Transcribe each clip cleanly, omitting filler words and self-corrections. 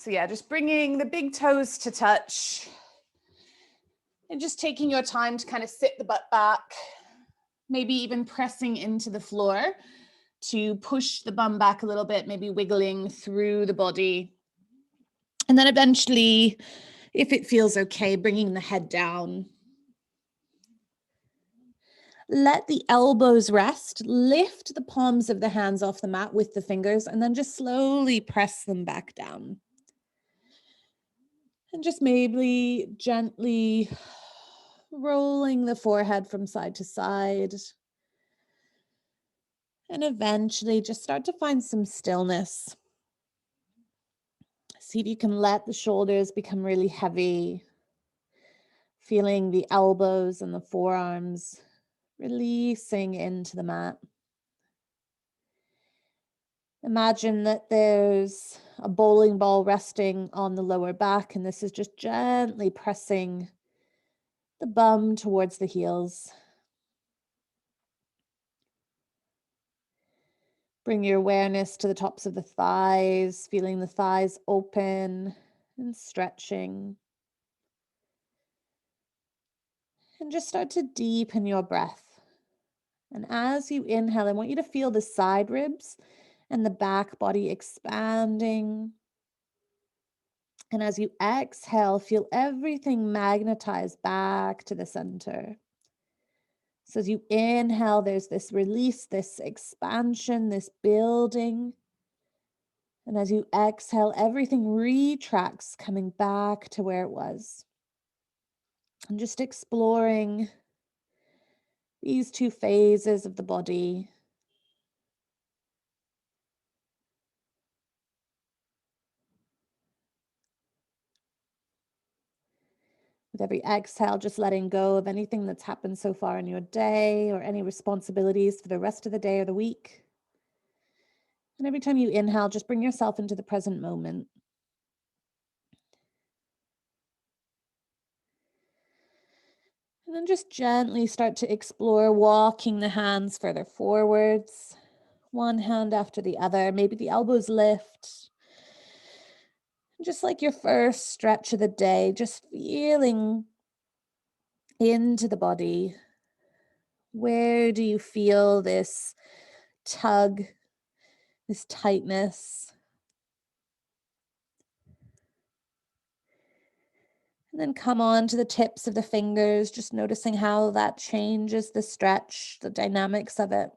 So yeah, just bringing the big toes to touch and just taking your time to kind of sit the butt back, maybe even pressing into the floor to push the bum back a little bit, maybe wiggling through the body. And then eventually, if it feels okay, bringing the head down. Let the elbows rest, lift the palms of the hands off the mat with the fingers, and then just slowly press them back down. And just maybe gently rolling the forehead from side to side. And eventually just start to find some stillness. See if you can let the shoulders become really heavy, feeling the elbows and the forearms releasing into the mat. Imagine that there's a bowling ball resting on the lower back, and this is just gently pressing the bum towards the heels. Bring your awareness to the tops of the thighs, feeling the thighs open and stretching. And just start to deepen your breath. And as you inhale, I want you to feel the side ribs and the back body expanding. And as you exhale, feel everything magnetize back to the center. So as you inhale, there's this release, this expansion, this building. And as you exhale, everything retracts, coming back to where it was. And just exploring these two phases of the body. With every exhale, just letting go of anything that's happened so far in your day or any responsibilities for the rest of the day or the week. And every time you inhale, just bring yourself into the present moment. And then just gently start to explore walking the hands further forwards, one hand after the other. Maybe the elbows lift. Just like your first stretch of the day, just feeling into the body. Where do you feel this tug, this tightness? And then come on to the tips of the fingers, just noticing how that changes the stretch, the dynamics of it.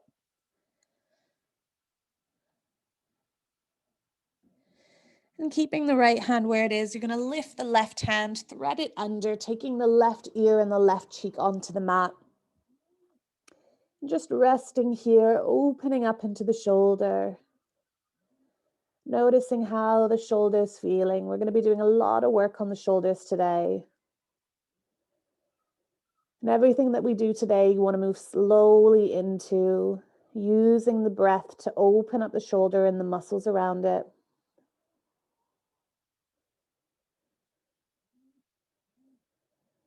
And keeping the right hand where it is, you're going to lift the left hand, thread it under, taking the left ear and the left cheek onto the mat. Just resting here, opening up into the shoulder. Noticing how the shoulder's feeling. We're going to be doing a lot of work on the shoulders today. And everything that we do today, you want to move slowly into using the breath to open up the shoulder and the muscles around it.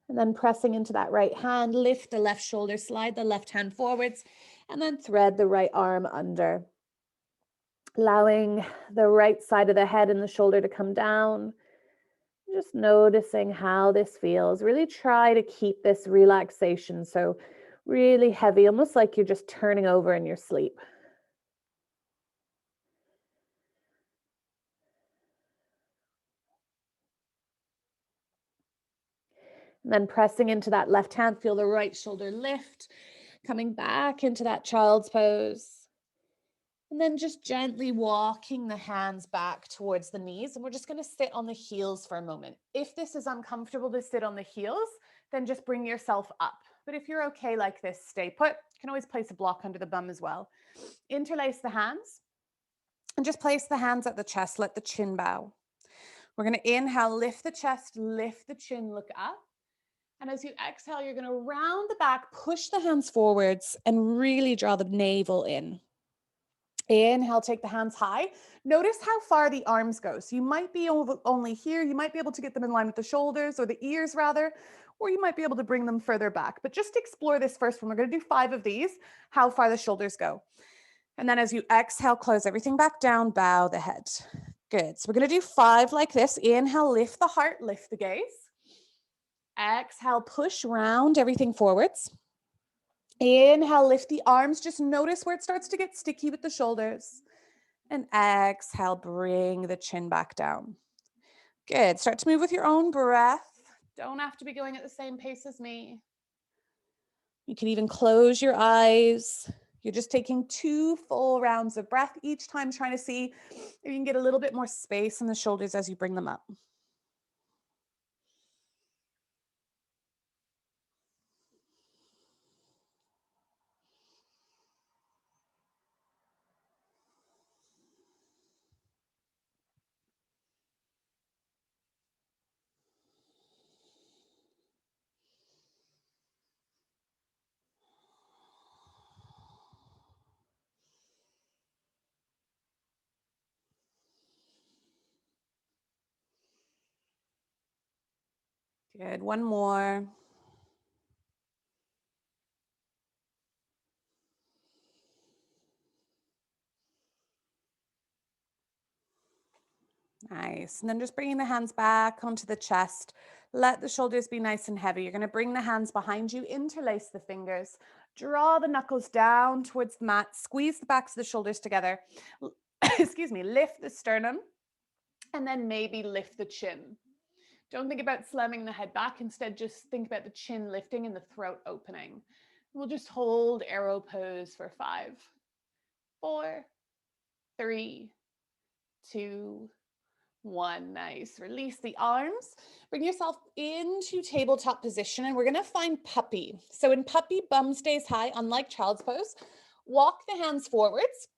And then pressing into that right hand, lift the left shoulder, slide the left hand forwards, and then thread the right arm under. Allowing the right side of the head and the shoulder to come down. Just noticing how this feels. Really try to keep this relaxation. So really heavy, almost like you're just turning over in your sleep. And then pressing into that left hand, feel the right shoulder lift, coming back into that child's pose. And then just gently walking the hands back towards the knees. And we're just going to sit on the heels for a moment. If this is uncomfortable to sit on the heels, then just bring yourself up. But if you're okay like this, stay put. You can always place a block under the bum as well. Interlace the hands and just place the hands at the chest. Let the chin bow. We're going to inhale, lift the chest, lift the chin, look up. And as you exhale, you're going to round the back, push the hands forwards, and really draw the navel in. Inhale, take the hands high. Notice how far the arms go. So you might be only here. You might be able to get them in line with the shoulders or the ears rather, or you might be able to bring them further back. But just explore this first one. We're going to do 5 of these, how far the shoulders go. And then as you exhale, close everything back down, bow the head. Good. So we're going to do 5 like this. Inhale, lift the heart, lift the gaze. Exhale, push round everything forwards. Inhale, lift the arms. Just notice where it starts to get sticky with the shoulders. And exhale, bring the chin back down. Good. Start to move with your own breath. Don't have to be going at the same pace as me. You can even close your eyes. You're just taking 2 full rounds of breath each time, trying to see if you can get a little bit more space in the shoulders as you bring them up. Good. One more. Nice. And then just bringing the hands back onto the chest. Let the shoulders be nice and heavy. You're going to bring the hands behind you, interlace the fingers, draw the knuckles down towards the mat, squeeze the backs of the shoulders together. Excuse me, lift the sternum, and then maybe lift the chin. Don't think about slamming the head back. Instead, just think about the chin lifting and the throat opening. We'll just hold arrow pose for 5, 4, 3, 2, 1. Nice. Release the arms. Bring yourself into tabletop position, and we're going to find puppy. So in puppy, bum stays high, unlike child's pose. Walk the hands forwards.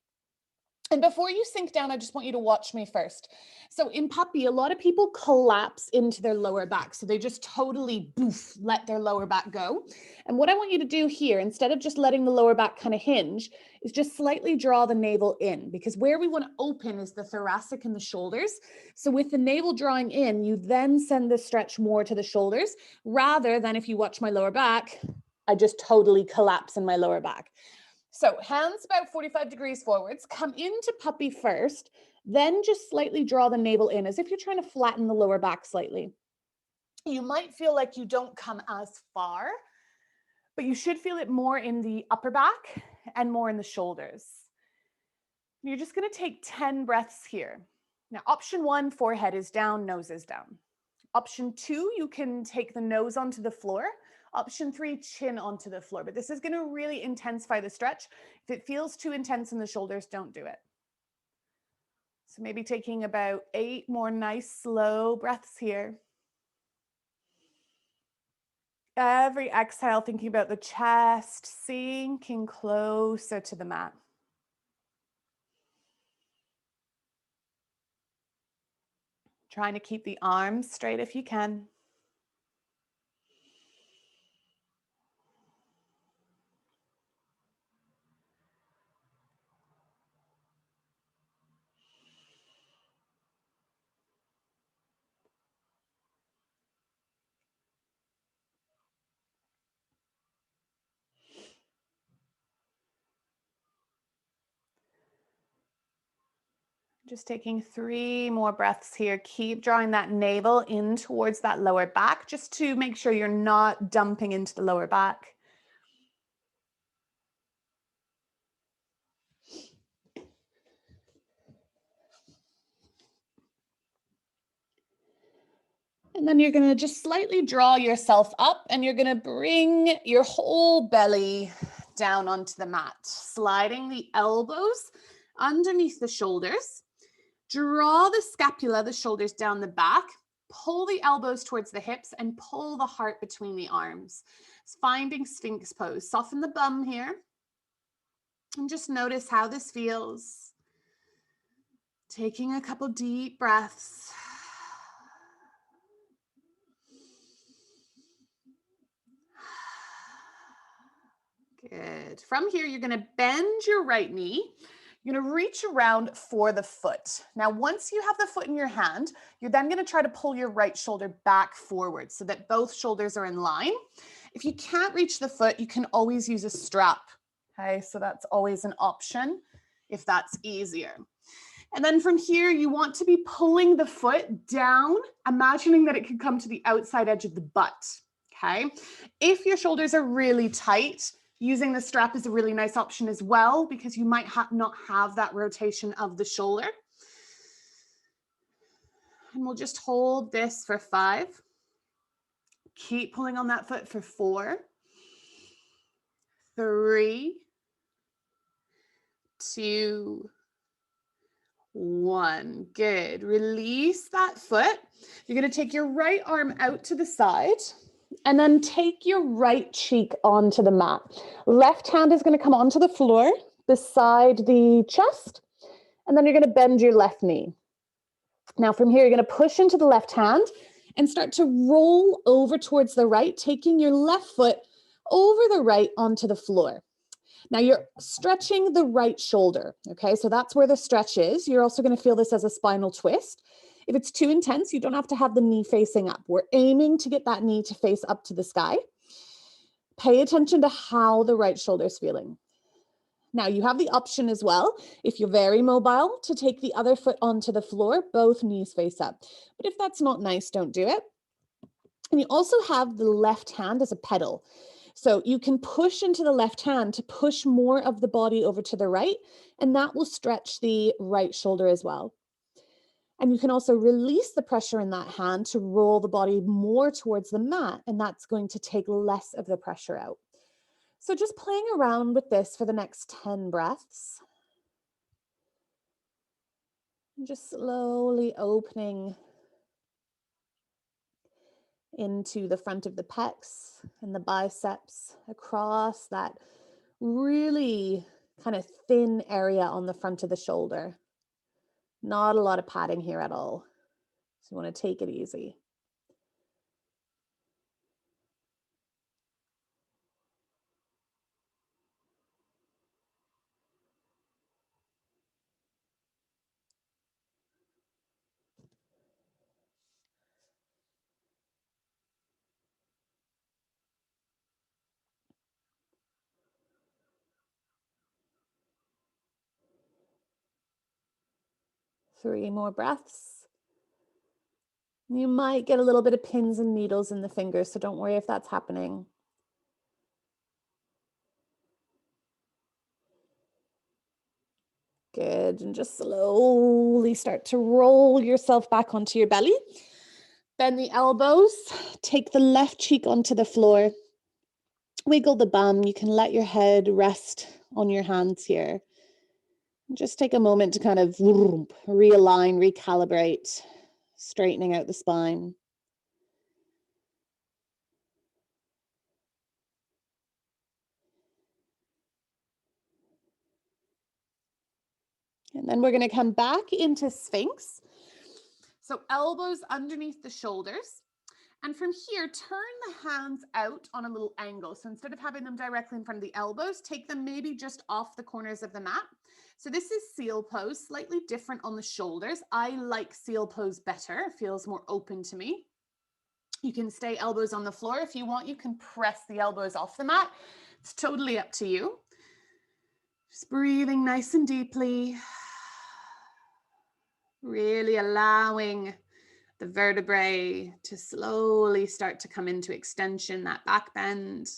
And before you sink down, I just want you to watch me first. So in puppy, a lot of people collapse into their lower back. So they just totally let their lower back go. And what I want you to do here, instead of just letting the lower back kind of hinge, is just slightly draw the navel in, because where we want to open is the thoracic and the shoulders. So with the navel drawing in, you then send the stretch more to the shoulders, rather than, if you watch my lower back, I just totally collapse in my lower back. So hands about 45 degrees forwards, come into puppy first, then just slightly draw the navel in as if you're trying to flatten the lower back slightly. You might feel like you don't come as far, but you should feel it more in the upper back and more in the shoulders. You're just going to take 10 breaths here. Now, option 1, forehead is down, nose is down. Option 2, you can take the nose onto the floor. Option 3, chin onto the floor. But this is going to really intensify the stretch. If it feels too intense in the shoulders, don't do it. So maybe taking about 8 more nice, slow breaths here. Every exhale, thinking about the chest sinking closer to the mat. Trying to keep the arms straight if you can. Just taking 3 more breaths here. Keep drawing that navel in towards that lower back, just to make sure you're not dumping into the lower back. And then you're going to just slightly draw yourself up, and you're going to bring your whole belly down onto the mat, sliding the elbows underneath the shoulders. Draw the scapula, the shoulders down the back, pull the elbows towards the hips, and pull the heart between the arms. Finding Sphinx pose. Soften the bum here. And just notice how this feels. Taking a couple deep breaths. Good. From here, you're going to bend your right knee. You're going to reach around for the foot. Now, once you have the foot in your hand, you're then going to try to pull your right shoulder back forward so that both shoulders are in line. If you can't reach the foot, you can always use a strap. Okay, so that's always an option if that's easier. And then from here, you want to be pulling the foot down, imagining that it could come to the outside edge of the butt, okay? If your shoulders are really tight, using the strap is a really nice option as well, because you might not have that rotation of the shoulder. And we'll just hold this for 5. Keep pulling on that foot for 4, 3, 2, 1. Good. Release that foot. You're going to take your right arm out to the side and then take your right cheek onto the mat. Left hand is going to come onto the floor beside the chest, and then you're going to bend your left knee. Now from here, you're going to push into the left hand and start to roll over towards the right, taking your left foot over the right onto the floor. Now you're stretching the right shoulder, okay? So that's where the stretch is. You're also going to feel this as a spinal twist. If it's too intense, you don't have to have the knee facing up. We're aiming to get that knee to face up to the sky. Pay attention to how the right shoulder is feeling. Now you have the option as well, if you're very mobile, to take the other foot onto the floor, both knees face up. But if that's not nice, don't do it. And you also have the left hand as a pedal. So you can push into the left hand to push more of the body over to the right, and that will stretch the right shoulder as well. And you can also release the pressure in that hand to roll the body more towards the mat, and that's going to take less of the pressure out. So just playing around with this for the next 10 breaths. And just slowly opening into the front of the pecs and the biceps, across that really kind of thin area on the front of the shoulder. Not a lot of padding here at all. So you want to take it easy. Three more breaths. You might get a little bit of pins and needles in the fingers, so don't worry if that's happening. Good, and just slowly start to roll yourself back onto your belly. Bend the elbows, take the left cheek onto the floor. Wiggle the bum. You can let your head rest on your hands here. Just take a moment to kind of realign, recalibrate, straightening out the spine. And then we're going to come back into Sphinx. So elbows underneath the shoulders. And from here, turn the hands out on a little angle. So instead of having them directly in front of the elbows, take them maybe just off the corners of the mat. So this is seal pose, slightly different on the shoulders. I like seal pose better. It feels more open to me. You can stay elbows on the floor. If you want, you can press the elbows off the mat. It's totally up to you. Just breathing nice and deeply. Really allowing the vertebrae to slowly start to come into extension, that back bend.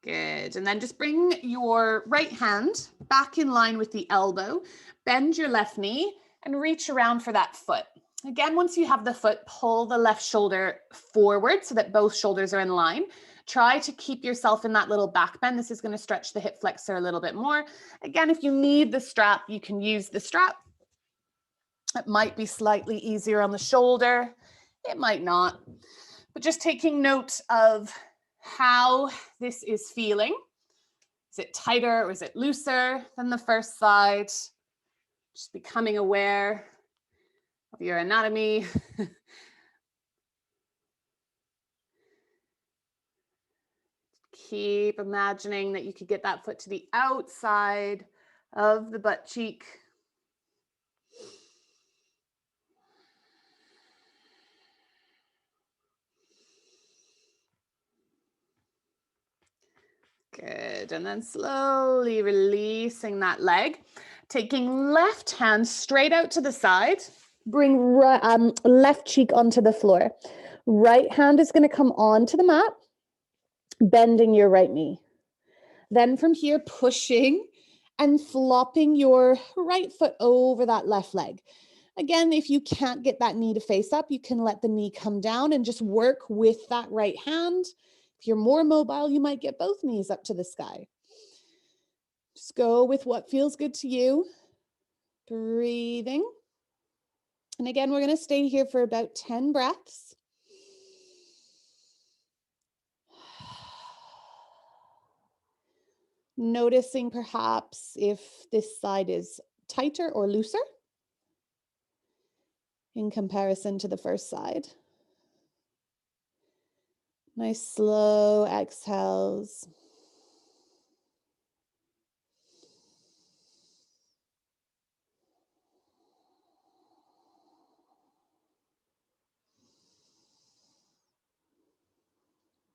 Good. And then just bring your right hand back in line with the elbow, bend your left knee and reach around for that foot. Again, once you have the foot, pull the left shoulder forward so that both shoulders are in line. Try to keep yourself in that little back bend. This is going to stretch the hip flexor a little bit more. Again, if you need the strap, you can use the strap. It might be slightly easier on the shoulder. It might not. But just taking note of how this is feeling. Is it tighter or is it looser than the first side? Just becoming aware of your anatomy. Keep imagining that you could get that foot to the outside of the butt cheek. Good. And then slowly releasing that leg. Taking left hand straight out to the side. Bring left cheek onto the floor. Right hand is going to come onto the mat, bending your right knee. Then from here, pushing and flopping your right foot over that left leg. Again, if you can't get that knee to face up, you can let the knee come down and just work with that right hand. If you're more mobile, you might get both knees up to the sky. Just go with what feels good to you. Breathing. And again, we're going to stay here for about 10 breaths. Noticing perhaps if this side is tighter or looser in comparison to the first side. Nice slow exhales.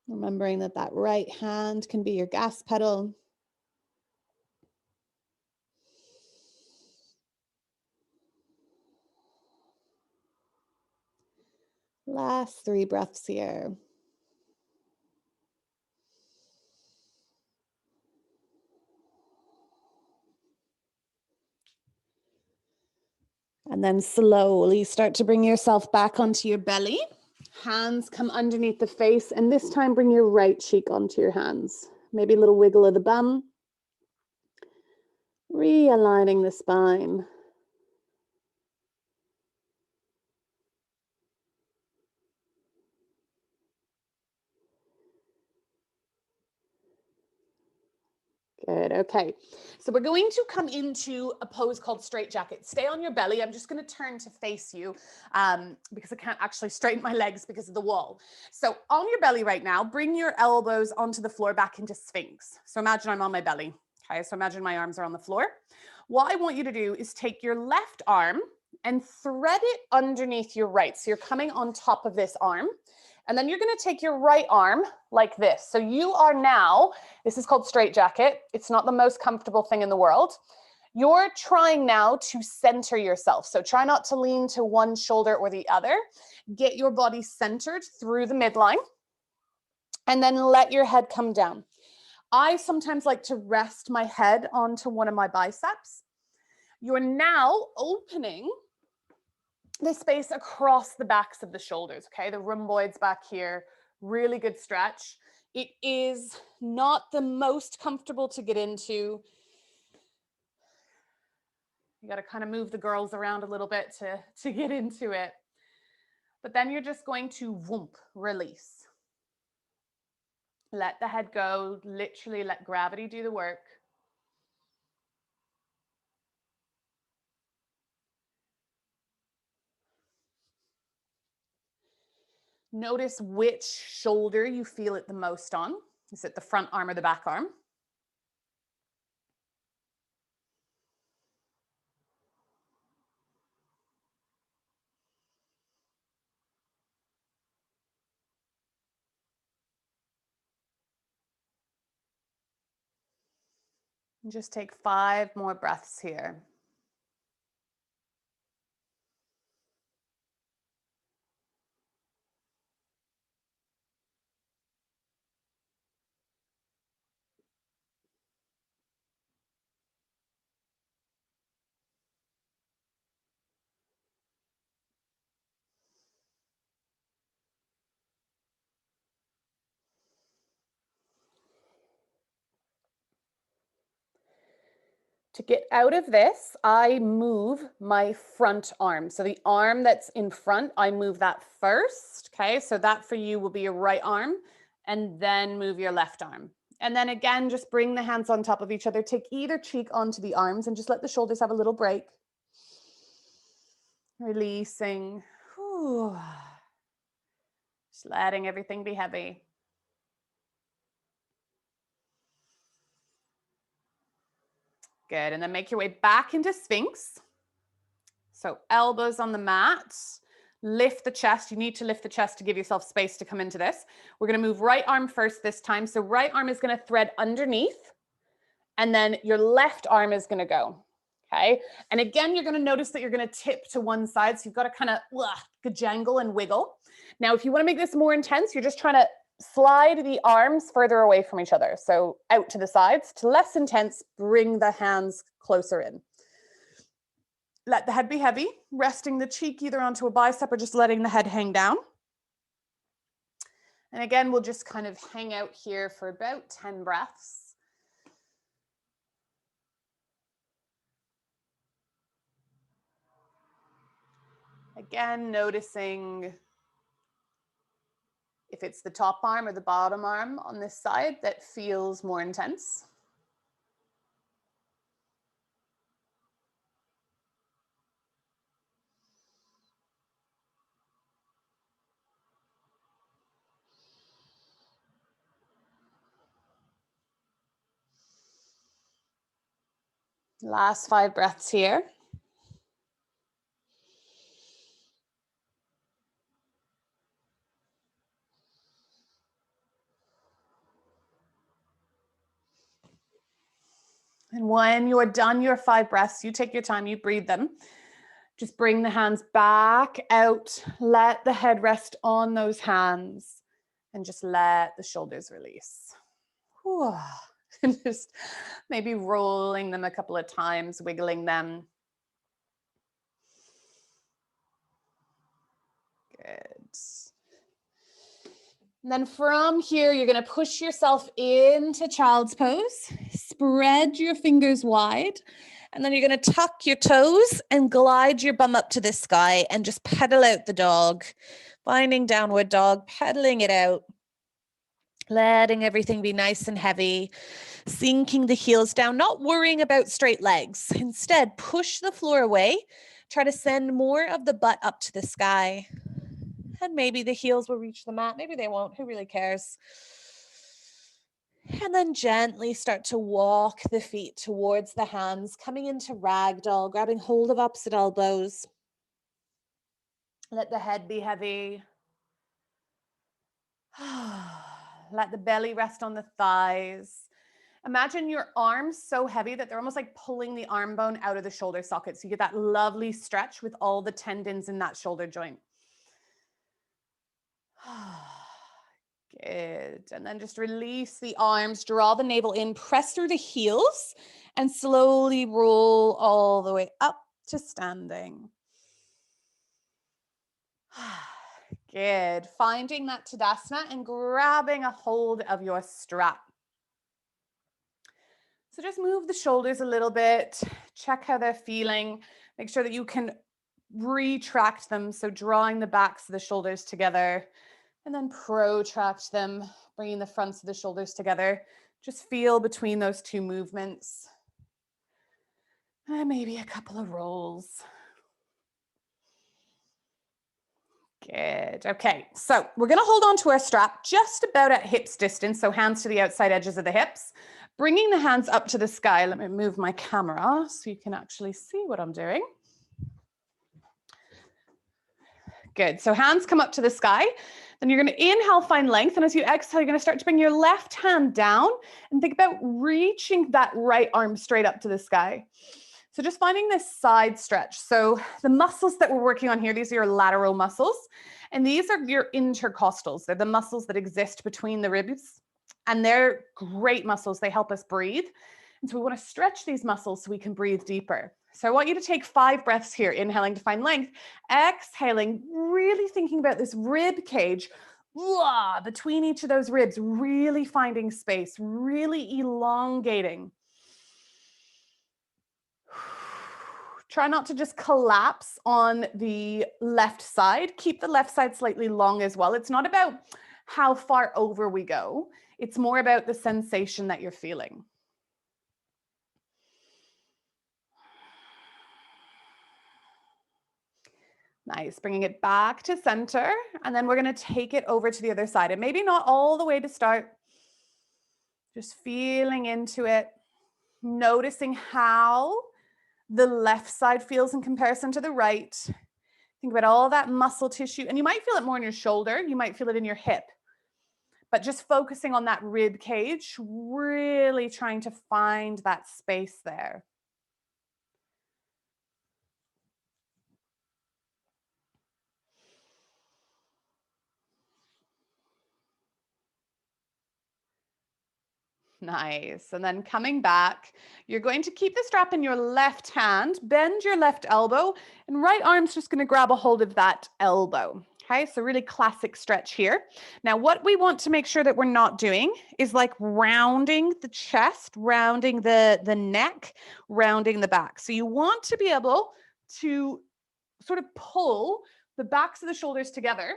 Remembering that that right hand can be your gas pedal. Last 3 breaths here. And then slowly start to bring yourself back onto your belly. Hands come underneath the face, and this time bring your right cheek onto your hands. Maybe a little wiggle of the bum. Realigning the spine. Good. Okay. So we're going to come into a pose called straight jacket. Stay on your belly. I'm just going to turn to face you because I can't actually straighten my legs because of the wall. So on your belly right now, bring your elbows onto the floor back into Sphinx. So imagine I'm on my belly. Okay. So imagine my arms are on the floor. What I want you to do is take your left arm and thread it underneath your right. So you're coming on top of this arm. And then you're going to take your right arm like this. So you are now, this is called straight jacket. It's not the most comfortable thing in the world. You're trying now to center yourself. So try not to lean to one shoulder or the other. Get your body centered through the midline. And then let your head come down. I sometimes like to rest my head onto one of my biceps. You're now opening the space across the backs of the shoulders, okay? The rhomboids back here, really good stretch. It is not the most comfortable to get into. You got to kind of move the girls around a little bit to get into it. But then you're just going to whoomp, release. Let the head go, literally let gravity do the work. Notice which shoulder you feel it the most on. Is it the front arm or the back arm? And just take 5 more breaths here. To get out of this, I move my front arm. So the arm that's in front, I move that first. Okay, so that for you will be your right arm, and then move your left arm. And then again, just bring the hands on top of each other. Take either cheek onto the arms and just let the shoulders have a little break. Releasing. Whew. Just letting everything be heavy. Good. And then make your way back into Sphinx. So elbows on the mat, Lift the chest. You need to lift the chest to give yourself space to come into this. We're going to move right arm first this time. So right arm is going to thread underneath, and then your left arm is going to go. Okay. And again, you're going to notice that you're going to tip to one side. So you've got to kind of jangle and wiggle. Now, if you want to make this more intense, you're just trying to slide the arms further away from each other. So out to the sides. To less intense, bring the hands closer in. Let the head be heavy, resting the cheek either onto a bicep or just letting the head hang down. And again, we'll just kind of hang out here for about 10 breaths. Again, noticing if it's the top arm or the bottom arm on this side that feels more intense. Last 5 breaths here. And when you're done your 5 breaths, you take your time, you breathe them. Just bring the hands back out. Let the head rest on those hands and just let the shoulders release. Whew. And just maybe rolling them a couple of times, wiggling them. Good. And then from here, you're going to push yourself into child's pose. Spread your fingers wide. And then you're going to tuck your toes and glide your bum up to the sky and just pedal out the dog. Finding downward dog, pedaling it out. Letting everything be nice and heavy. Sinking the heels down, not worrying about straight legs. Instead, push the floor away. Try to send more of the butt up to the sky. And maybe the heels will reach the mat. Maybe they won't. Who really cares? And then gently start to walk the feet towards the hands, coming into ragdoll, grabbing hold of opposite elbows. Let the head be heavy. Let the belly rest on the thighs. Imagine your arms so heavy that they're almost like pulling the arm bone out of the shoulder socket. So you get that lovely stretch with all the tendons in that shoulder joint. Good. And then just release the arms, draw the navel in, press through the heels, and slowly roll all the way up to standing. Good. Finding that Tadasana and grabbing a hold of your strap. So just move the shoulders a little bit, check how they're feeling, make sure that you can retract them. So drawing the backs of the shoulders together. And then protract them, bringing the fronts of the shoulders together. Just feel between those two movements. And maybe a couple of rolls. Good. Okay, so we're going to hold on to our strap just about at hips distance, so hands to the outside edges of the hips. Bringing the hands up to the sky. Let me move my camera so you can actually see what I'm doing. Good. So hands come up to the sky. Then you're going to inhale, find length. And as you exhale, you're going to start to bring your left hand down and think about reaching that right arm straight up to the sky. So just finding this side stretch. So the muscles that we're working on here, these are your lateral muscles. And these are your intercostals. They're the muscles that exist between the ribs. And they're great muscles. They help us breathe. And so we want to stretch these muscles so we can breathe deeper. So I want you to take 5 breaths here, inhaling to find length, exhaling, really thinking about this rib cage between each of those ribs, really finding space, really elongating. Try not to just collapse on the left side. Keep the left side slightly long as well. It's not about how far over we go. It's more about the sensation that you're feeling. Nice, bringing it back to center, and then we're going to take it over to the other side. And maybe not all the way to start, just feeling into it, noticing how the left side feels in comparison to the right, Think about all that muscle tissue, and you might feel it more in your shoulder, you might feel it in your hip, but just focusing on that rib cage, really trying to find that space there. Nice. And then coming back, you're going to keep the strap in your left hand, bend your left elbow, and right arm's just going to grab a hold of that elbow. Okay, so really classic stretch here. Now, what we want to make sure that we're not doing is like rounding the chest, rounding the neck, rounding the back. So you want to be able to sort of pull the backs of the shoulders together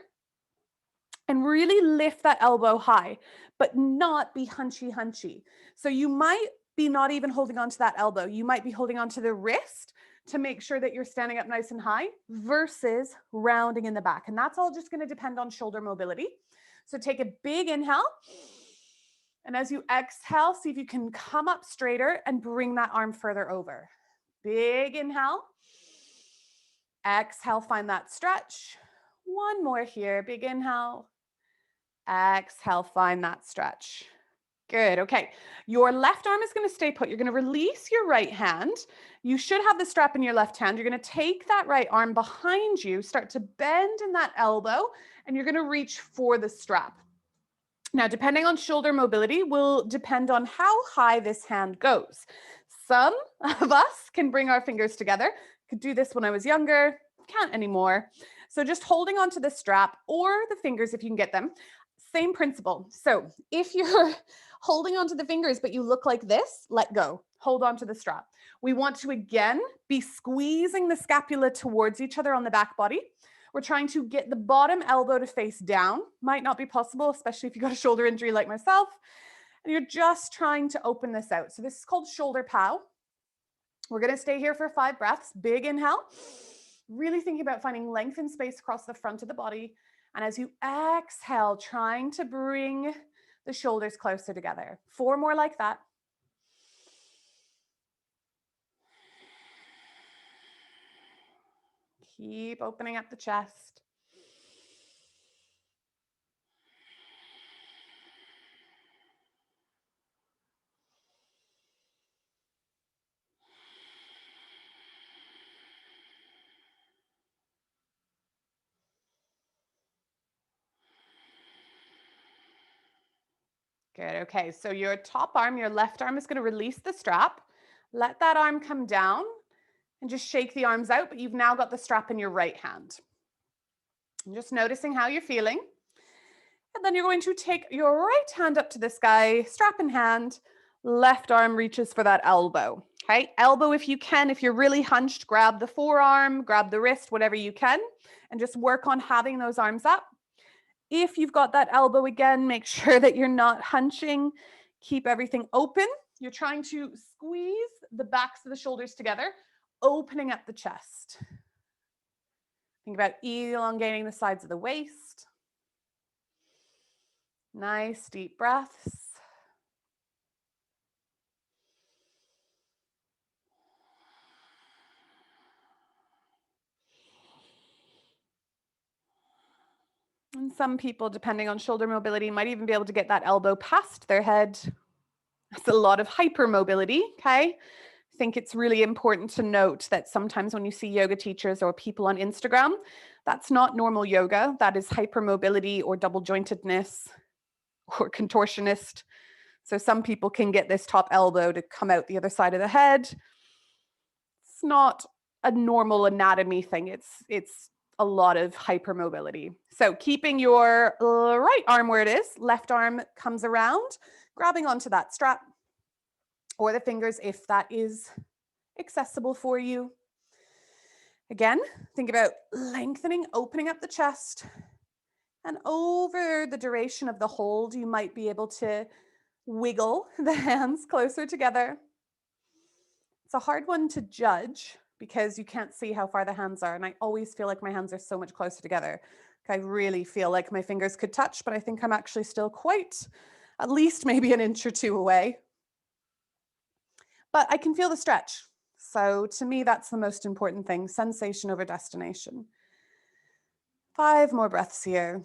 and really lift that elbow high, but not be hunchy. So you might be not even holding onto that elbow. You might be holding onto the wrist to make sure that you're standing up nice and high versus rounding in the back. And that's all just going to depend on shoulder mobility. So take a big inhale. And as you exhale, see if you can come up straighter and bring that arm further over. Big inhale. Exhale, find that stretch. One more here. Big inhale. Exhale, find that stretch. Good. Okay. Your left arm is going to stay put. You're going to release your right hand. You should have the strap in your left hand. You're going to take that right arm behind you, start to bend in that elbow, and you're going to reach for the strap. Now, depending on shoulder mobility will depend on how high this hand goes. Some of us can bring our fingers together. Could do this when I was younger, can't anymore. So just holding onto the strap or the fingers if you can get them. Same principle. So if you're holding onto the fingers, but you look like this, let go. Hold onto the strap. We want to, again, be squeezing the scapula towards each other on the back body. We're trying to get the bottom elbow to face down. Might not be possible, especially if you got a shoulder injury like myself. And you're just trying to open this out. So this is called shoulder pow. We're going to stay here for 5 breaths. Big inhale. Really thinking about finding length and space across the front of the body. And as you exhale, trying to bring the shoulders closer together. 4 more like that. Keep opening up the chest. Good. Okay. So your top arm, your left arm is going to release the strap. Let that arm come down and just shake the arms out, but you've now got the strap in your right hand. And just noticing how you're feeling. And then you're going to take your right hand up to the sky, strap in hand, left arm reaches for that elbow. Okay, elbow if you can. If you're really hunched, grab the forearm, grab the wrist, whatever you can, and just work on having those arms up. If you've got that elbow again, make sure that you're not hunching. Keep everything open. You're trying to squeeze the backs of the shoulders together, opening up the chest. Think about elongating the sides of the waist. Nice deep breaths. And some people, depending on shoulder mobility, might even be able to get that elbow past their head. That's a lot of hypermobility, okay? I think it's really important to note that sometimes when you see yoga teachers or people on Instagram, that's not normal yoga. That is hypermobility or double jointedness or contortionist. So some people can get this top elbow to come out the other side of the head. It's not a normal anatomy thing. It's a lot of hypermobility. So keeping your right arm where it is, left arm comes around, grabbing onto that strap or the fingers if that is accessible for you. Again, think about lengthening, opening up the chest. And over the duration of the hold, you might be able to wiggle the hands closer together. It's a hard one to judge because you can't see how far the hands are. And I always feel like my hands are so much closer together. I really feel like my fingers could touch, but I think I'm actually still quite, at least maybe an inch or 2 away. But I can feel the stretch. So to me, that's the most important thing, sensation over destination. 5 more breaths here.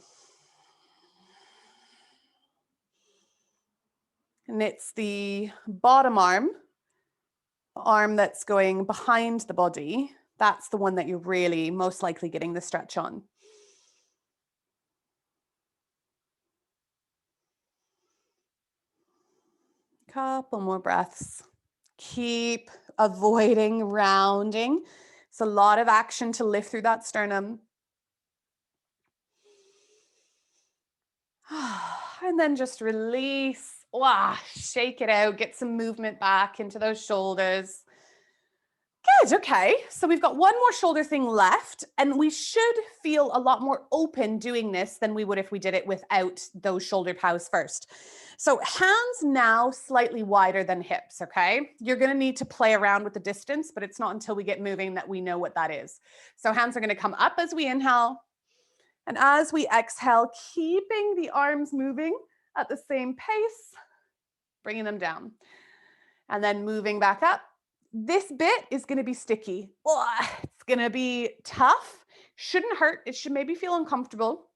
And it's the bottom arm, the arm that's going behind the body. That's the one that you're really most likely getting the stretch on. Couple more breaths. Keep avoiding rounding. It's a lot of action to lift through that sternum. And then just release. Wow, shake it out. Get some movement back into those shoulders. Good, okay. So we've got one more shoulder thing left, and we should feel a lot more open doing this than we would if we did it without those shoulder pows first. So hands now slightly wider than hips, okay? You're gonna need to play around with the distance, but it's not until we get moving that we know what that is. So hands are gonna come up as we inhale, and as we exhale, keeping the arms moving at the same pace, bringing them down, and then moving back up. This bit is going to be sticky. It's going to be tough. Shouldn't hurt. It should maybe feel uncomfortable.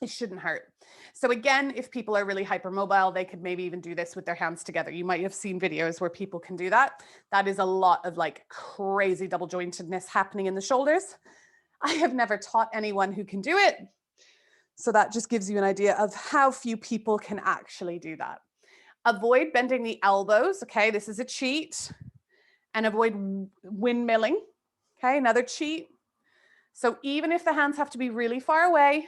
It shouldn't hurt. So again, if people are really hypermobile, they could maybe even do this with their hands together. You might have seen videos where people can do that. That is a lot of like crazy double jointedness happening in the shoulders. I have never taught anyone who can do it. So that just gives you an idea of how few people can actually do that. Avoid bending the elbows. Okay, this is a cheat. And avoid windmilling. Okay, another cheat. So even if the hands have to be really far away,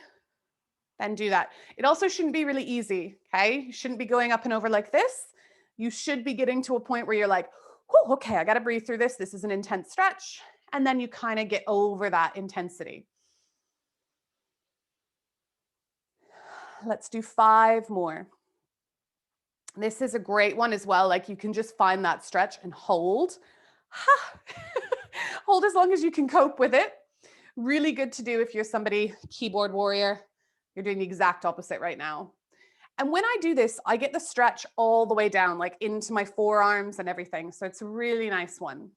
then do that. It also shouldn't be really easy. Okay, you shouldn't be going up and over like this. You should be getting to a point where you're like, oh, okay, I got to breathe through this. This is an intense stretch. And then you kind of get over that intensity. Let's do 5 more. This is a great one as well. Like you can just find that stretch and hold. Hold as long as you can cope with it. Really good to do if you're somebody, keyboard warrior. You're doing the exact opposite right now. And when I do this, I get the stretch all the way down, like into my forearms and everything. So it's a really nice one.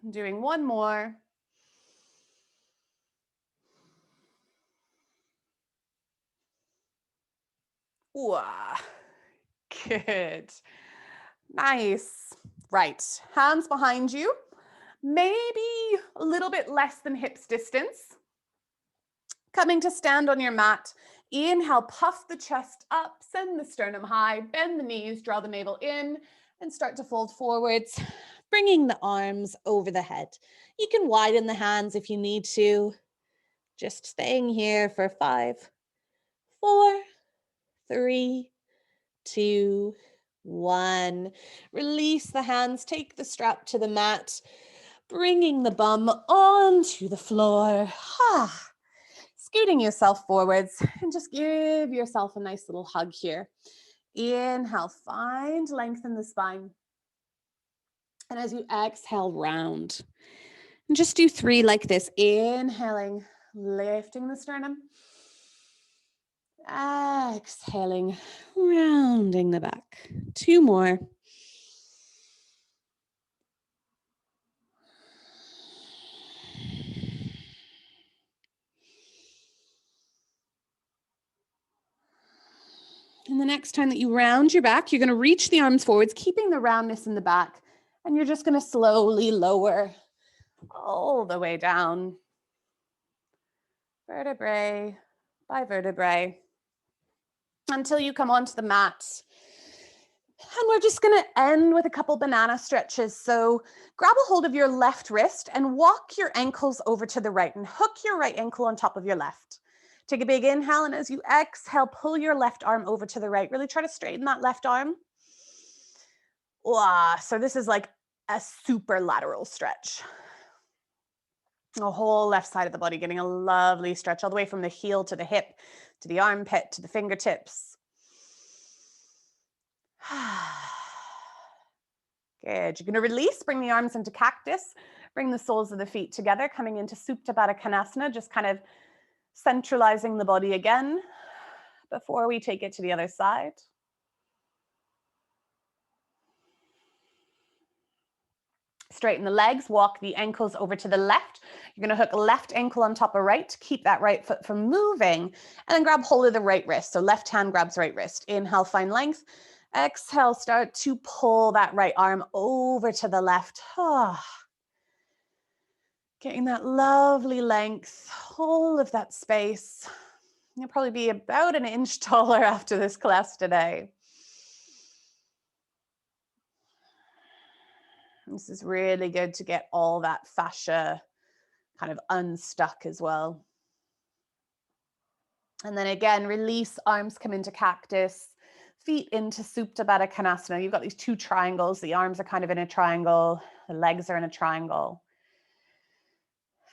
I'm doing one more. Ooh, good. Nice. Right. Hands behind you. Maybe a little bit less than hips distance. Coming to stand on your mat. Inhale, puff the chest up, send the sternum high, bend the knees, draw the navel in, and start to fold forwards, bringing the arms over the head. You can widen the hands if you need to. Just staying here for 5, 4, 3, 2, 1. Release the hands, take the strap to the mat, bringing the bum onto the floor. Scooting yourself forwards and just give yourself a nice little hug here. Inhale, find length in the spine. And as you exhale, round. And just do 3 like this. Inhaling, lifting the sternum. Exhaling, rounding the back. 2 more. And the next time that you round your back, you're going to reach the arms forwards, keeping the roundness in the back. And you're just going to slowly lower all the way down. Vertebrae by vertebrae. Until you come onto the mat. And we're just going to end with a couple banana stretches. So grab a hold of your left wrist and walk your ankles over to the right and hook your right ankle on top of your left. Take a big inhale, and as you exhale, pull your left arm over to the right. Really try to straighten that left arm. So this is like a super lateral stretch. The whole left side of the body getting a lovely stretch all the way from the heel to the hip, to the armpit, to the fingertips. Good. You're going to release, bring the arms into cactus, bring the soles of the feet together, coming into Supta Baddha Konasana, just kind of centralizing the body again before we take it to the other side. Straighten the legs, walk the ankles over to the left. You're going to hook left ankle on top of right, keep that right foot from moving, and then grab hold of the right wrist. So left hand grabs right wrist. Inhale, find length. Exhale, start to pull that right arm over to the left. Getting that lovely length, all of that space. You'll probably be about an inch taller after this class today. This is really good to get all that fascia kind of unstuck as well. And then again, release, arms come into cactus, feet into Supta Baddha Konasana. You've got these two triangles. The arms are kind of in a triangle. The legs are in a triangle.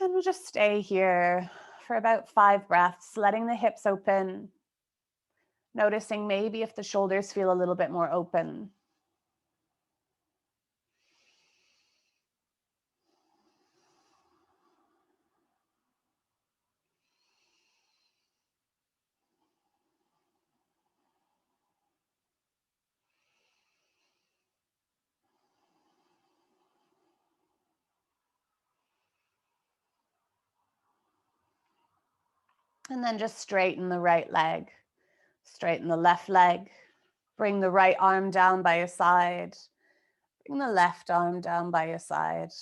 And we'll just stay here for about 5 breaths, letting the hips open. Noticing maybe if the shoulders feel a little bit more open. And then just straighten the right leg, straighten the left leg, bring the right arm down by your side, bring the left arm down by your side.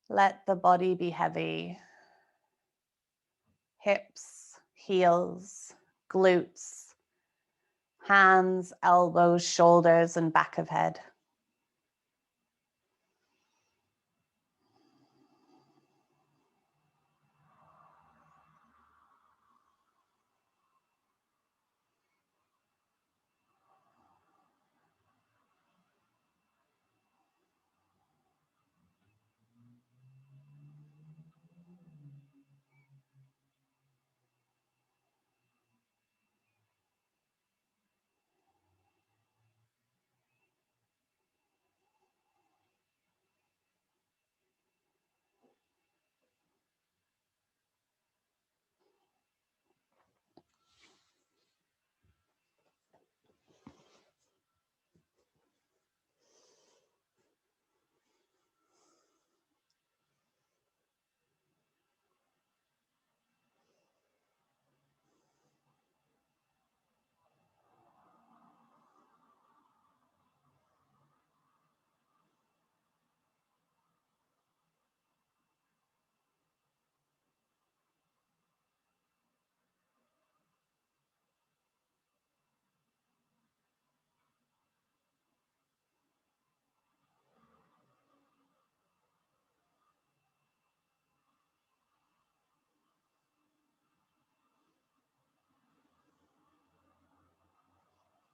Let the body be heavy. Hips, heels, glutes, hands, elbows, shoulders, and back of head.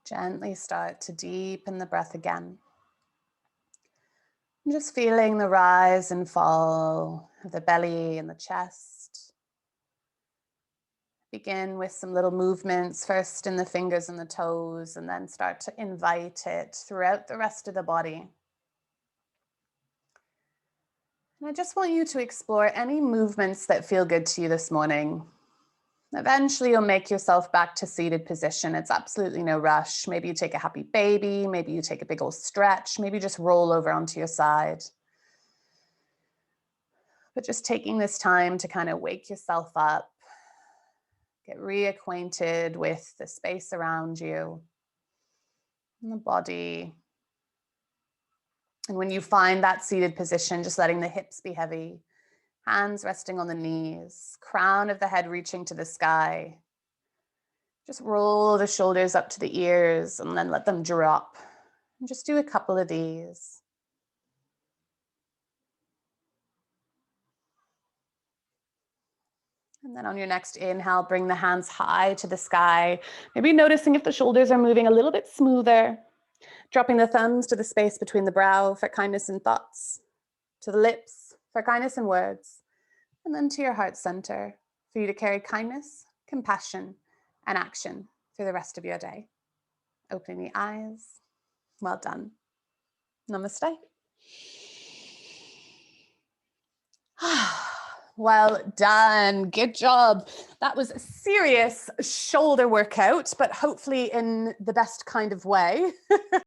Gently start to deepen the breath again. Just feeling the rise and fall of the belly and the chest. Begin with some little movements, first in the fingers and the toes, and then start to invite it throughout the rest of the body. And I just want you to explore any movements that feel good to you this morning. Eventually, you'll make yourself back to seated position. It's absolutely no rush. Maybe you take a happy baby. Maybe you take a big old stretch. Maybe just roll over onto your side. But just taking this time to kind of wake yourself up, get reacquainted with the space around you and the body. And when you find that seated position, just letting the hips be heavy, hands resting on the knees, crown of the head reaching to the sky. Just roll the shoulders up to the ears and then let them drop. And just do a couple of these. And then on your next inhale, bring the hands high to the sky. Maybe noticing if the shoulders are moving a little bit smoother. Dropping the thumbs to the space between the brow for kindness and thoughts. To the lips for kindness and words. And then to your heart center for you to carry kindness, compassion, and action through the rest of your day. Opening the eyes. Well done. Namaste. Well done. Good job. That was a serious shoulder workout, but hopefully in the best kind of way.